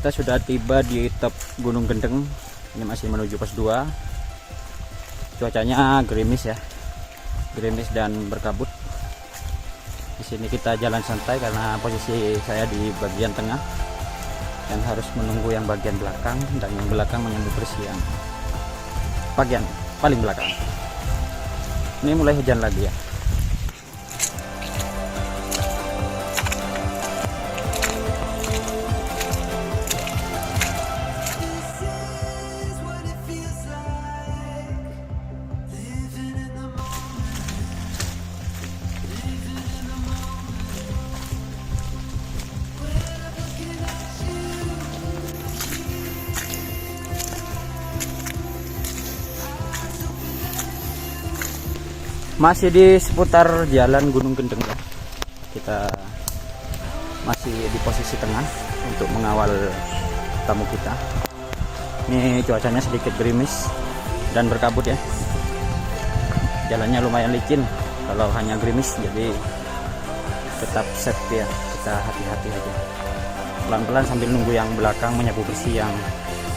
Kita sudah tiba di top Gunung Gendeng. Ini masih menuju pos 2. Cuacanya gerimis ya, gerimis dan berkabut. Di sini kita jalan santai karena posisi saya di bagian tengah dan harus menunggu yang bagian belakang, dan yang belakang menunggu bersiang bagian paling belakang. Ini mulai hujan lagi ya. Masih di seputar jalan Gunung Gendeng ya. Kita masih di posisi tengah untuk mengawal tamu kita. Ini cuacanya sedikit gerimis dan berkabut ya. Jalannya lumayan licin kalau hanya gerimis, jadi tetap safety ya. Kita hati-hati aja. Pelan-pelan sambil nunggu yang belakang menyapu bersih yang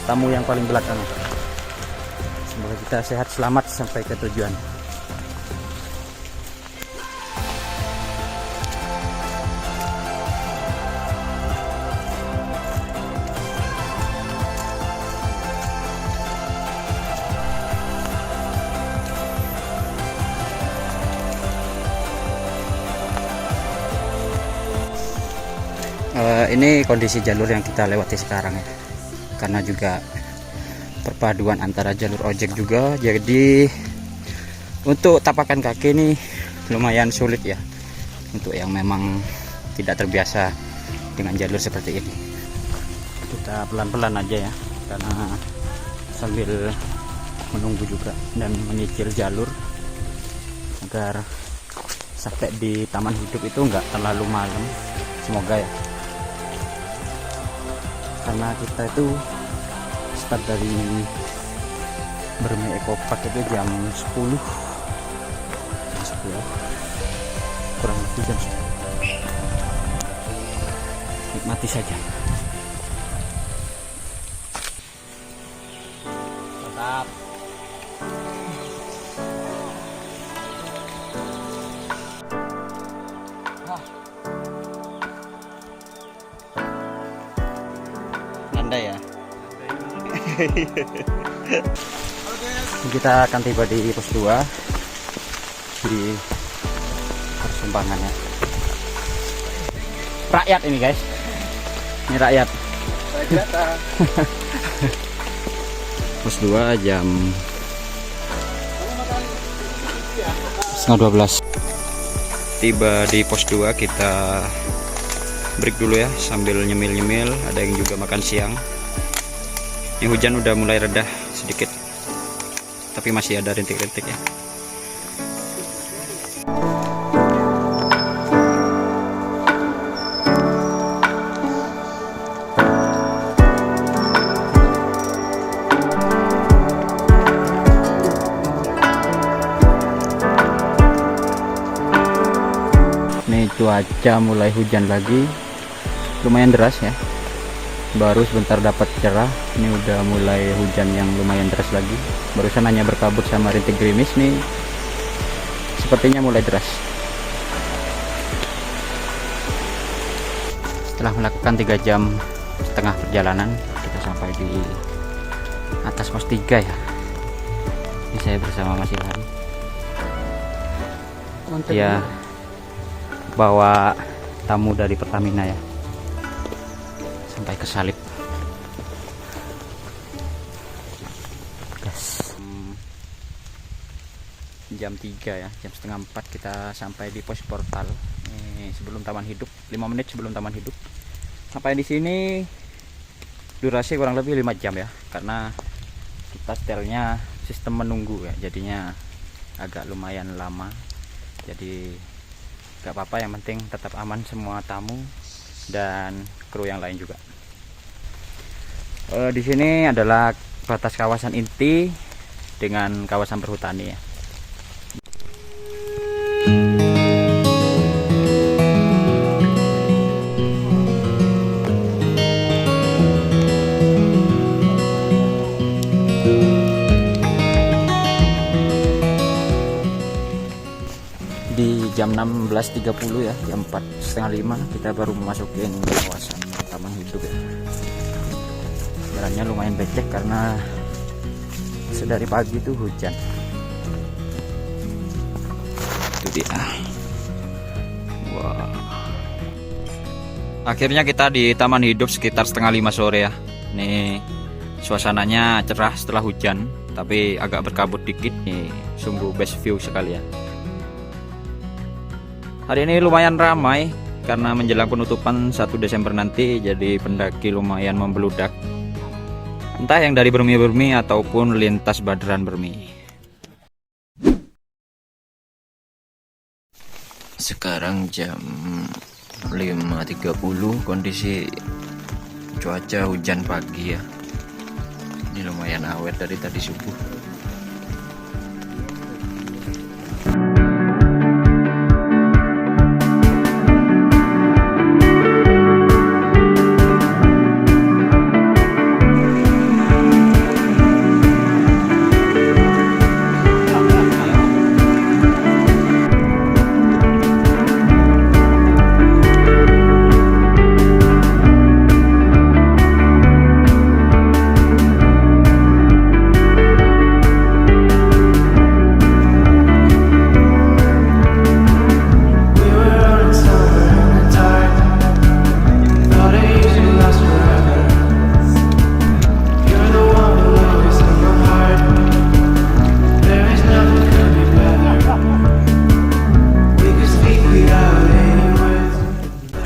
tamu yang paling belakang. Semoga kita sehat selamat sampai ke tujuan. Ini kondisi jalur yang kita lewati sekarang ya, karena juga perpaduan antara jalur ojek juga, jadi untuk tapakan kaki ini lumayan sulit ya untuk yang memang tidak terbiasa dengan jalur seperti ini. Kita pelan-pelan aja ya, karena sambil menunggu juga dan menyicil jalur agar sampai di taman hidup itu enggak terlalu malam, semoga ya. Karena kita itu start dari Bermain Eco Park itu jam 10 kurang lebih jam 10. Nikmati saja. Tetap ya. Kita akan tiba di pos 2 di Persumbangan ya. Rakyat ini guys, ini rakyat. Pos 2 jam 11:30. Tiba di pos 2, kita break dulu ya sambil nyemil-nyemil, ada yang juga makan siang. Ini hujan udah mulai reda sedikit, tapi masih ada rintik-rintik ya. Ini cuaca mulai hujan lagi, lumayan deras ya. Baru sebentar dapat cerah, ini udah mulai hujan yang lumayan deras lagi. Barusan hanya berkabut sama rintik gerimis, nih sepertinya mulai deras. Setelah melakukan 3,5 jam perjalanan, kita sampai di atas pos 3 ya. Ini saya bersama Mas Ilham ya, bawa tamu dari Pertamina ya, sampai ke Salib. Gas. Jam 3 ya, jam setengah 4 kita sampai di pos portal. Ini sebelum Taman Hidup, 5 menit sebelum Taman Hidup. Sampai di sini durasi kurang lebih 5 jam ya, karena kita setelnya sistem menunggu ya, jadinya agak lumayan lama. Jadi gak apa-apa, yang penting tetap aman semua tamu dan kru yang lain juga. Di sini adalah batas kawasan inti dengan kawasan perhutani ya. jam 16.30 ya, jam 4:30 kita baru memasukin kawasan taman hidup ya. Jalannya lumayan becek karena sedari pagi itu hujan. Itu dia. Wah. Akhirnya kita di taman hidup sekitar 4:30 sore ya. Nih suasananya cerah setelah hujan, tapi agak berkabut dikit nih. Sungguh best view sekali ya. Hari ini lumayan ramai karena menjelang penutupan 1 Desember nanti, jadi pendaki lumayan membeludak. Entah yang dari Bermi ataupun lintas Badran Bermi. Sekarang jam 5.30, kondisi cuaca hujan pagi ya. Ini lumayan awet dari tadi subuh.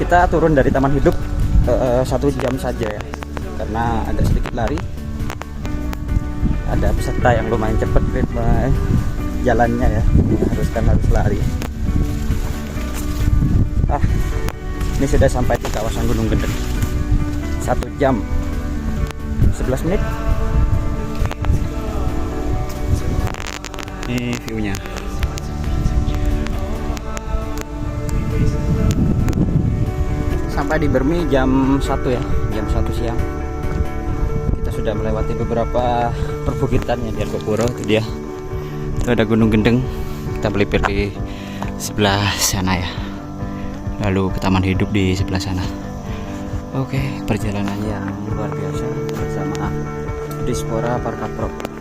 Kita turun dari taman hidup 1 jam saja ya, karena agak sedikit lari. Ada peserta yang lumayan cepat ritme jalannya ya, harus lari. Ini sudah sampai di kawasan Gunung Gendeng. 1 jam 11 menit. Ini view-nya. Sampai di Bermi jam 1 ya, jam 1 siang. Kita sudah melewati beberapa perbukitan yang di Argopuro. Itu dia, itu ada Gunung Gendeng. Kita melipir di sebelah sana ya, lalu ke taman hidup di sebelah sana. Oke, perjalanan yang luar biasa bersama Dispora Parkaprop.